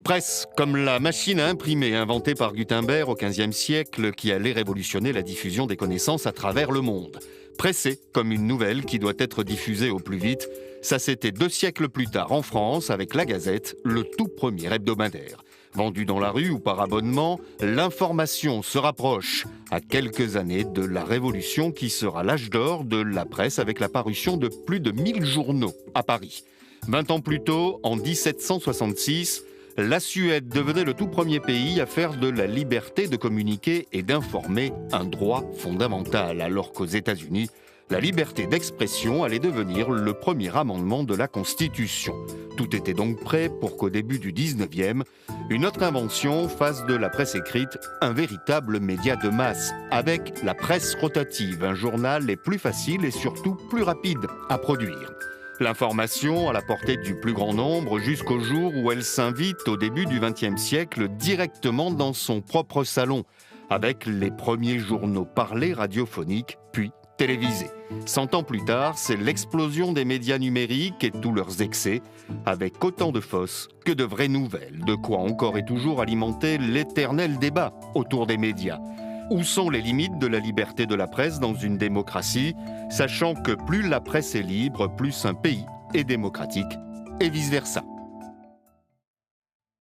Presse, comme la machine à imprimer inventée par Gutenberg au XVe siècle qui allait révolutionner la diffusion des connaissances à travers le monde. Presser, comme une nouvelle qui doit être diffusée au plus vite, ça c'était 2 siècles plus tard en France avec La Gazette, le tout premier hebdomadaire. Vendu dans la rue ou par abonnement, l'information se rapproche à quelques années de la révolution qui sera l'âge d'or de la presse avec la parution de plus de 1000 journaux à Paris. 20 ans plus tôt, en 1766, la Suède devenait le tout premier pays à faire de la liberté de communiquer et d'informer un droit fondamental, alors qu'aux États-Unis, la liberté d'expression allait devenir le premier amendement de la Constitution. Tout était donc prêt pour qu'au début du 19e, une autre invention fasse de la presse écrite un véritable média de masse, avec la presse rotative, un journal les plus facile et surtout plus rapide à produire. L'information à la portée du plus grand nombre jusqu'au jour où elle s'invite au début du XXe siècle directement dans son propre salon, avec les premiers journaux parlés radiophoniques, puis télévisés. 100 ans plus tard, c'est l'explosion des médias numériques et tous leurs excès, avec autant de fausses que de vraies nouvelles, de quoi encore et toujours alimenter l'éternel débat autour des médias. Où sont les limites de la liberté de la presse dans une démocratie, sachant que plus la presse est libre, plus un pays est démocratique, et vice-versa.